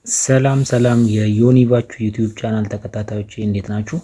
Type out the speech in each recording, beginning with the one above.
ሰላም የዮኒባችሁ ዩቲዩብ ቻናል ተከታታዮች እንዴት ናችሁ?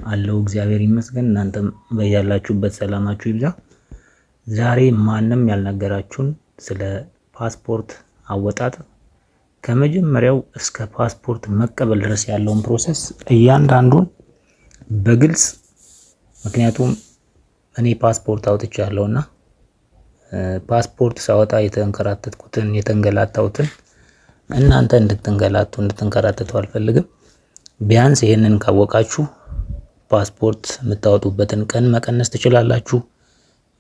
አለው እግዚአብሔር ይመስገን። እናንተም በያላችሁበት ሰላማችሁ ይብዛ። ዛሬ ማንም ያልነገራችሁን ስለ ፓስፖርት አወጣጥ ከመጀመሪያው እስከ ፓስፖርት መቀበል ድረስ ያለውን ፕሮሰስ እያንዳንዱን በግልጽ ምክንያቱም እኔ ፓስፖርት አውጥቻለሁና ፓስፖርት ሳወጣ የተንከራተትኩትን የተንገላታሁትን እናንተ እንድትንከራተቱ አልፈልግም። ቢያንስ ይሄንን ካወቃችሁ ፓስፖርት የምታወጡበትን ቀን መቀነስ ትችላላችሁ።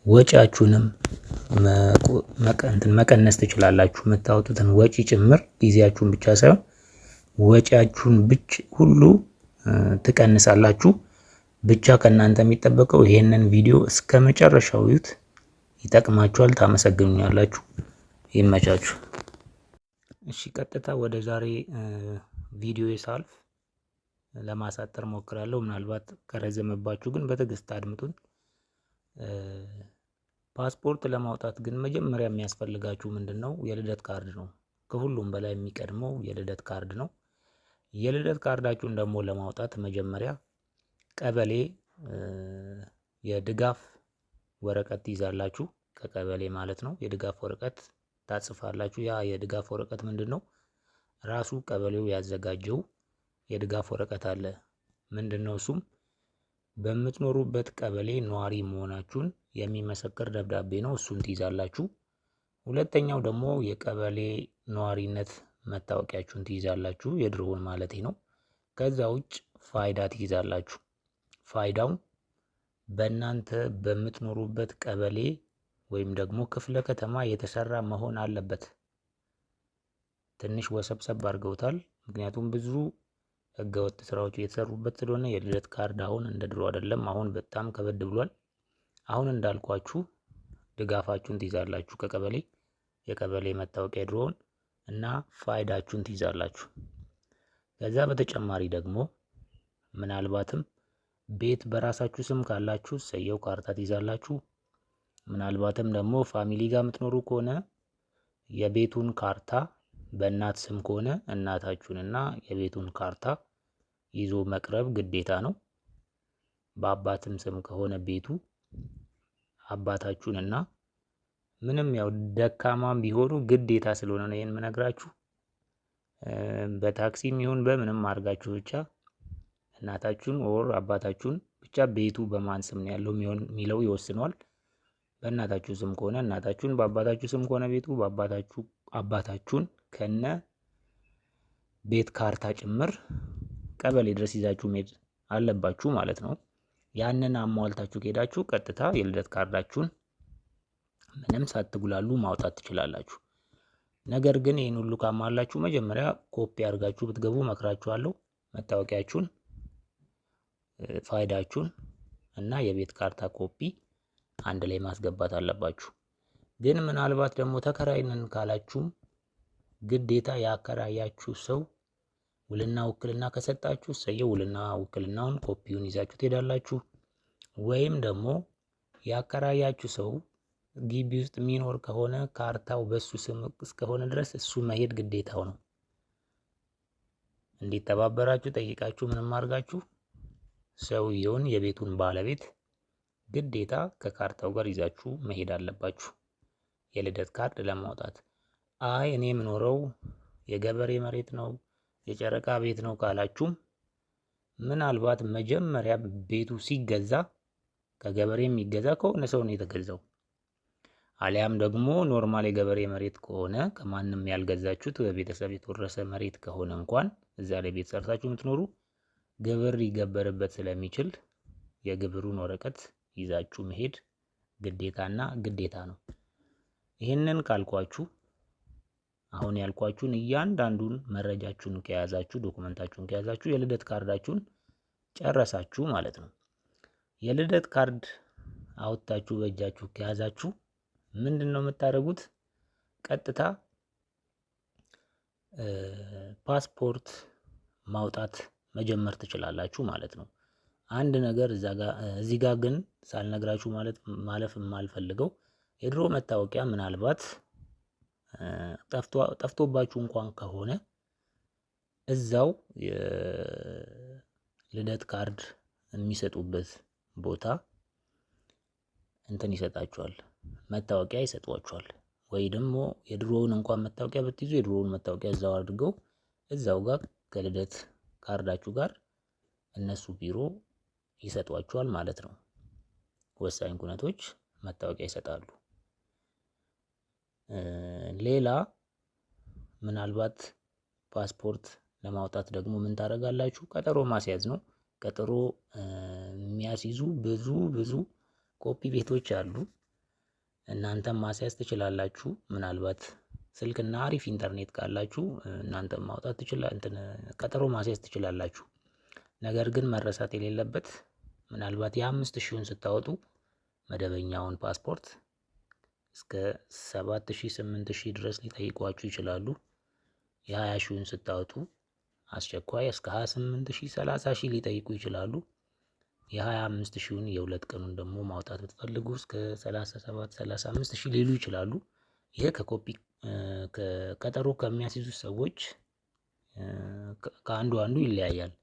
ወጪያችሁንም መቀነስ ትችላላችሁ። የምታወጡትን ወጪ ጭምር ጊዜያችሁን ብቻ ሳይሆን ወጪያችሁን ብቻ ሁሉ ትቀንሳላችሁ። ብቻ ከእናንተ የሚጠበቀው ይሄንን ቪዲዮ እስከ መጨረሻው ይዩት። ይጠቅማችኋል። ታመሰግኑኛላችሁ። ይመቻችሁ። እሺ ቀጥታ ወደ ዛሬ ቪዲዮ ሳልፍ ለማሳጠር ሞክራለሁ። ምናልባት ከረዘመባችሁ ግን በትዕግስት አድምጡን። ፓስፖርት ለማውጣት ግን መጀመሪያ የሚያስፈልጋችሁ ምንድነው? የልደት ካርድ ነው። ከሁሉም በላይ የሚቀድመው የልደት ካርድ ነው። የልደት ካርዳችሁን ደግሞ ለማውጣት መጀመሪያ ቀበሌ የድጋፍ ወረቀት ትይዛላችሁ። ከቀበሌ ማለት ነው። የድጋፍ ወረቀት ታጽፋላችሁ። ያ የድጋፍ ወረቀት ምንድነው? ራሱ ቀበሌው ያዘጋጀው የድጋፍ ወረቀት አለ። ምንድነው እሱም? በምትኖሩበት ቀበሌ ነዋሪ መሆናችሁን የሚመሰክር ደብዳቤ ነው። እሱን ትይዛላችሁ። ሁለተኛው ደግሞ የቀበሌ ነዋሪነት መታወቂያችሁን ትይዛላችሁ፣ የድሮውን ማለቴ ነው። ከዛ ውጭ ፋይዳ ትይዛላችሁ። ፋይዳው በእናንተ በምትኖሩበት ቀበሌ ወይም ደግሞ ክፍለ ከተማ የተሰራ መሆን አለበት። ትንሽ ወሰብሰብ አድርገውታል። ምክንያቱም ብዙ ህገወጥ ስራዎች እየተሰሩበት ስለሆነ የልደት ካርድ አሁን እንደ ድሮ አይደለም። አሁን በጣም ከበድ ብሏል። አሁን እንዳልኳችሁ ድጋፋችሁን ትይዛላችሁ ከቀበሌ የቀበሌ መታወቂያ ድሮውን እና ፋይዳችሁን ትይዛላችሁ። ከዛ በተጨማሪ ደግሞ ምናልባትም ቤት በራሳችሁ ስም ካላችሁ ሰየው ካርታ ትይዛላችሁ። ምናልባትም ደግሞ ፋሚሊ ጋር የምትኖሩ ከሆነ የቤቱን ካርታ በእናት ስም ከሆነ እናታችሁንና የቤቱን ካርታ ይዞ መቅረብ ግዴታ ነው። በአባትም ስም ከሆነ ቤቱ አባታችሁንና ምንም ያው ደካማም ቢሆኑ ግዴታ ስለሆነ ነው ይሄን የምነግራችሁ። በታክሲም ይሁን በምንም አድርጋችሁ ብቻ እናታችሁን ኦር አባታችሁን ብቻ ቤቱ በማን ስም ነው ያለው የሚለው ይወስነዋል። በእናታችሁ ስም ከሆነ እናታችሁን፣ በአባታችሁ ስም ከሆነ ቤቱ አባታችሁን ከነ ቤት ካርታ ጭምር ቀበሌ ድረስ ይዛችሁ መሄድ አለባችሁ ማለት ነው። ያንን አሟልታችሁ ከሄዳችሁ ቀጥታ የልደት ካርዳችሁን ምንም ሳትጉላሉ ማውጣት ትችላላችሁ። ነገር ግን ይህን ሁሉ ካሟላችሁ መጀመሪያ ኮፒ አድርጋችሁ ብትገቡ መክራችኋለሁ። መታወቂያችሁን፣ ፋይዳችሁን እና የቤት ካርታ ኮፒ አንድ ላይ ማስገባት አለባችሁ። ግን ምናልባት ደግሞ ተከራይነን ካላችሁም ግዴታ ያከራያችሁ ሰው ውልና ውክልና ከሰጣችሁ ሰየው ውልና ውክልናውን ኮፒውን ይዛችሁ ትሄዳላችሁ። ወይም ደግሞ ያከራያችሁ ሰው ግቢ ውስጥ የሚኖር ከሆነ ካርታው በሱ ስም እስከሆነ ድረስ እሱ መሄድ ግዴታው ነው። እንዲተባበራችሁ ጠይቃችሁ ምንም አድርጋችሁ ሰውየውን የቤቱን ባለቤት ግዴታ ከካርታው ጋር ይዛችሁ መሄድ አለባችሁ የልደት ካርድ ለማውጣት። አይ እኔ የምኖረው የገበሬ መሬት ነው የጨረቃ ቤት ነው ካላችሁም ምናልባት መጀመሪያ ቤቱ ሲገዛ ከገበሬ የሚገዛ ከሆነ ሰው ነው የተገዛው። አሊያም ደግሞ ኖርማል የገበሬ መሬት ከሆነ ከማንም ያልገዛችሁት በቤተሰብ የተወረሰ መሬት ከሆነ እንኳን እዛ ላይ ቤት ሰርታችሁ የምትኖሩ ግብር ሊገበርበት ስለሚችል የግብሩን ወረቀት ይዛችሁ መሄድ ግዴታና ግዴታ ነው። ይህንን ካልኳችሁ አሁን ያልኳችሁን እያንዳንዱን መረጃችሁን ከያዛችሁ ዶክመንታችሁን ከያዛችሁ የልደት ካርዳችሁን ጨረሳችሁ ማለት ነው። የልደት ካርድ አውጥታችሁ በእጃችሁ ከያዛችሁ ምንድነው የምታደርጉት? ቀጥታ ፓስፖርት ማውጣት መጀመር ትችላላችሁ ማለት ነው። አንድ ነገር እዚህ ጋር ግን ሳልነግራችሁ ማለፍ የማልፈልገው የድሮ መታወቂያ ምናልባት ጠፍቶባችሁ እንኳን ከሆነ እዛው የልደት ካርድ የሚሰጡበት ቦታ እንትን ይሰጣችኋል፣ መታወቂያ ይሰጧችኋል። ወይ ደግሞ የድሮውን እንኳን መታወቂያ ብትይዙ የድሮውን መታወቂያ እዛው አድርገው እዛው ጋር ከልደት ካርዳችሁ ጋር እነሱ ቢሮ ይሰጧችኋል ማለት ነው። ወሳኝ ኩነቶች መታወቂያ ይሰጣሉ። ሌላ ምናልባት ፓስፖርት ለማውጣት ደግሞ ምን ታደርጋላችሁ? ቀጠሮ ማስያዝ ነው። ቀጠሮ የሚያስይዙ ብዙ ኮፒ ቤቶች አሉ። እናንተም ማስያዝ ትችላላችሁ። ምናልባት ስልክና አሪፍ ኢንተርኔት ካላችሁ እናንተም ማውጣት ቀጠሮ ማስያዝ ትችላላችሁ። ነገር ግን መረሳት የሌለበት ምናልባት የ5000ን ስታወጡ መደበኛውን ፓስፖርት እስከ 7000 8000 ድረስ ሊጠይቋችሁ ይችላሉ። የ20 ስታወጡ አስቸኳይ እስከ 28000 30000 ሊጠይቁ ይችላሉ። የ25000 የሁለት ቀኑን ደግሞ ማውጣት ብትፈልጉ እስከ 37 35000 ሊሉ ይችላሉ። ይሄ ከቀጠሮ ከሚያስይዙ ሰዎች ከአንዱ ይለያያል።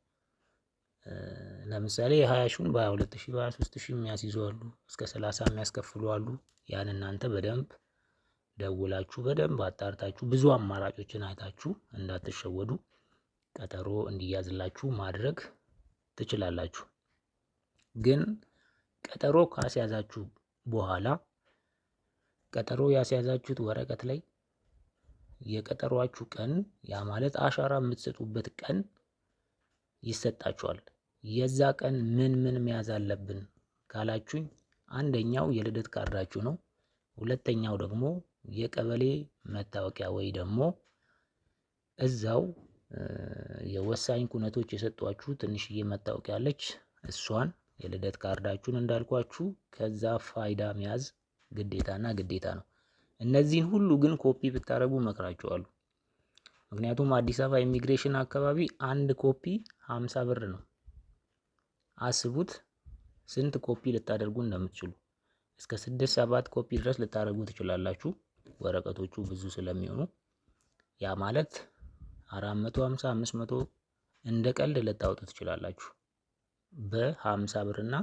ለምሳሌ የ20 በ22000 በ23000 የሚያስይዙ አሉ። እስከ 30 የሚያስከፍሉ አሉ። ያን እናንተ በደንብ ደውላችሁ በደንብ አጣርታችሁ ብዙ አማራጮችን አይታችሁ እንዳትሸወዱ ቀጠሮ እንዲያዝላችሁ ማድረግ ትችላላችሁ። ግን ቀጠሮ ካስያዛችሁ በኋላ ቀጠሮ ያስያዛችሁት ወረቀት ላይ የቀጠሯችሁ ቀን ያ ማለት አሻራ የምትሰጡበት ቀን ይሰጣችኋል። የዛ ቀን ምን መያዝ አለብን ካላችሁኝ፣ አንደኛው የልደት ካርዳችሁ ነው። ሁለተኛው ደግሞ የቀበሌ መታወቂያ ወይ ደግሞ እዛው የወሳኝ ኩነቶች የሰጧችሁ ትንሽዬ መታወቂያ አለች። እሷን የልደት ካርዳችሁን እንዳልኳችሁ ከዛ ፋይዳ መያዝ ግዴታ ነው። እነዚህን ሁሉ ግን ኮፒ ብታደርጉ እመክራችኋለሁ። ምክንያቱም አዲስ አበባ ኢሚግሬሽን አካባቢ አንድ ኮፒ 50 ብር ነው። አስቡት ስንት ኮፒ ልታደርጉ እንደምትችሉ። እስከ 6-7 ኮፒ ድረስ ልታደርጉ ትችላላችሁ። ወረቀቶቹ ብዙ ስለሚሆኑ ያ ማለት 450 500 እንደ ቀልድ ልታወጡ ትችላላችሁ። በ50 ብር እና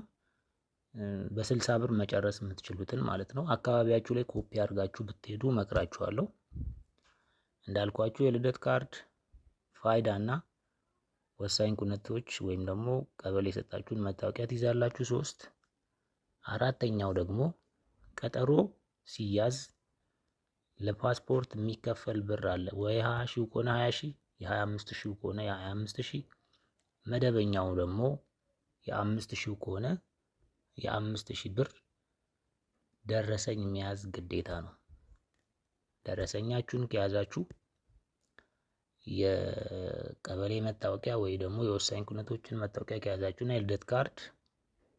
በ60 ብር መጨረስ የምትችሉትን ማለት ነው። አካባቢያችሁ ላይ ኮፒ አድርጋችሁ ብትሄዱ እመክራችኋለሁ። እንዳልኳችሁ የልደት ካርድ፣ ፋይዳ እና ወሳኝ ኩነቶች ወይም ደግሞ ቀበሌ የሰጣችሁን መታወቂያ ትይዛላችሁ። 3 አራተኛው ደግሞ ቀጠሮ ሲያዝ ለፓስፖርት የሚከፈል ብር አለ ወይ 20000 ከሆነ 20000፣ የ25000 ከሆነ የ25000፣ መደበኛው ደግሞ የ5000 ከሆነ የ5000 ብር ደረሰኝ መያዝ ግዴታ ነው። ደረሰኛችሁን ከያዛችሁ የቀበሌ መታወቂያ ወይ ደግሞ የወሳኝ ኩነቶችን መታወቂያ ከያዛችሁና የልደት ካርድ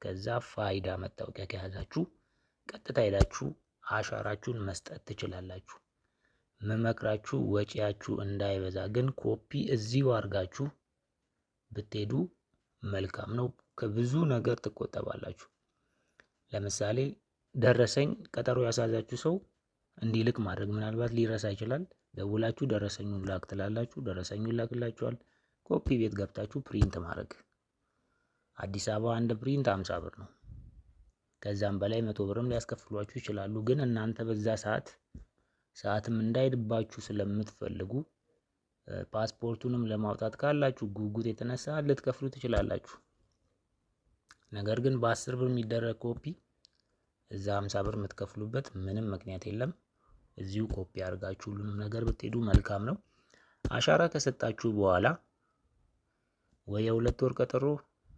ከዛ ፋይዳ መታወቂያ ከያዛችሁ ቀጥታ ሄዳችሁ አሻራችሁን መስጠት ትችላላችሁ። መመክራችሁ ወጪያችሁ እንዳይበዛ ግን ኮፒ እዚሁ አድርጋችሁ ብትሄዱ መልካም ነው። ከብዙ ነገር ትቆጠባላችሁ። ለምሳሌ ደረሰኝ ቀጠሮ ያሳዛችሁ ሰው እንዲልክ ማድረግ ምናልባት ሊረሳ ይችላል። ደውላችሁ ደረሰኙን ላክ ትላላችሁ። ደረሰኙን ላክላችኋል። ኮፒ ቤት ገብታችሁ ፕሪንት ማድረግ። አዲስ አበባ አንድ ፕሪንት 50 ብር ነው። ከዛም በላይ 100 ብርም ሊያስከፍሏችሁ ይችላሉ። ግን እናንተ በዛ ሰዓትም እንዳይድባችሁ ስለምትፈልጉ ፓስፖርቱንም ለማውጣት ካላችሁ ጉጉት የተነሳ ልትከፍሉ ትችላላችሁ። ነገር ግን በ10 ብር የሚደረግ ኮፒ እዛ 50 ብር የምትከፍሉበት ምንም ምክንያት የለም። እዚሁ ኮፒ አድርጋችሁ ሁሉንም ነገር ብትሄዱ መልካም ነው። አሻራ ከሰጣችሁ በኋላ ወይ የ2 ወር ቀጠሮ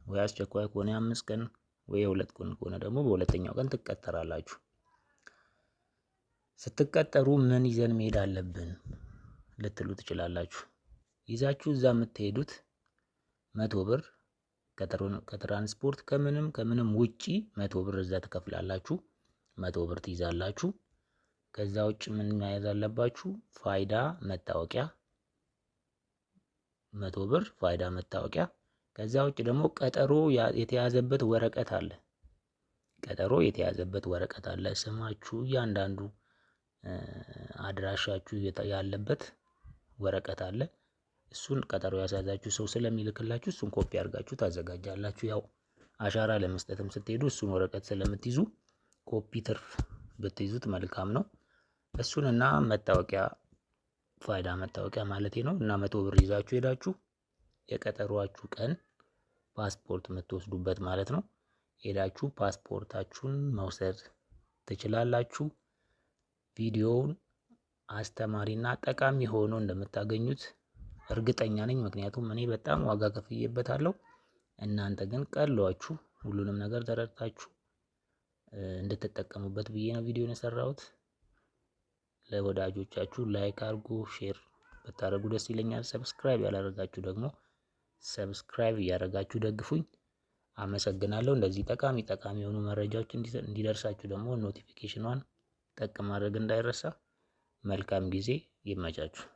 ወይ አስቸኳይ ከሆነ የ5 ቀን ወይ የ2 ቀን ከሆነ ደግሞ በሁለተኛው ቀን ትቀጠራላችሁ። ስትቀጠሩ ምን ይዘን መሄድ አለብን ልትሉ ትችላላችሁ። ይዛችሁ እዛ የምትሄዱት 100 ብር ከትራንስፖርት ከምንም ውጪ 100 ብር እዛ ትከፍላላችሁ። 100 ብር ትይዛላችሁ። ከዛ ውጭ ምን መያዝ አለባችሁ? ፋይዳ መታወቂያ 100 ብር ፋይዳ መታወቂያ። ከዛ ውጭ ደግሞ ቀጠሮ የተያዘበት ወረቀት አለ። ቀጠሮ የተያዘበት ወረቀት አለ። ስማችሁ እያንዳንዱ አድራሻችሁ ያለበት ወረቀት አለ። እሱን ቀጠሮ ያስያዛችሁ ሰው ስለሚልክላችሁ እሱን ኮፒ አድርጋችሁ ታዘጋጃላችሁ። ያው አሻራ ለመስጠትም ስትሄዱ እሱን ወረቀት ስለምትይዙ ኮፒ ትርፍ ብትይዙት መልካም ነው። እሱንና መታወቂያ ፋይዳ መታወቂያ ማለቴ ነው እና 100 ብር ይዛችሁ ሄዳችሁ የቀጠሯችሁ ቀን ፓስፖርት የምትወስዱበት ማለት ነው። ሄዳችሁ ፓስፖርታችሁን መውሰድ ትችላላችሁ። ቪዲዮውን አስተማሪና ጠቃሚ ሆኖ እንደምታገኙት እርግጠኛ ነኝ። ምክንያቱም እኔ በጣም ዋጋ ከፍዬበታለሁ። እናንተ ግን ቀሏችሁ ሁሉንም ነገር ተረድታችሁ እንድትጠቀሙበት ብዬ ነው ቪዲዮን የሰራሁት። ለወዳጆቻችሁ ላይክ አድርጉ፣ ሼር ብታደርጉ ደስ ይለኛል። ሰብስክራይብ ያላደረጋችሁ ደግሞ ሰብስክራይብ እያደረጋችሁ ደግፉኝ። አመሰግናለሁ። እንደዚህ ጠቃሚ የሆኑ መረጃዎች እንዲደርሳችሁ ደግሞ ኖቲፊኬሽኗን ጠቅ ማድረግ እንዳይረሳ። መልካም ጊዜ፣ ይመቻችሁ።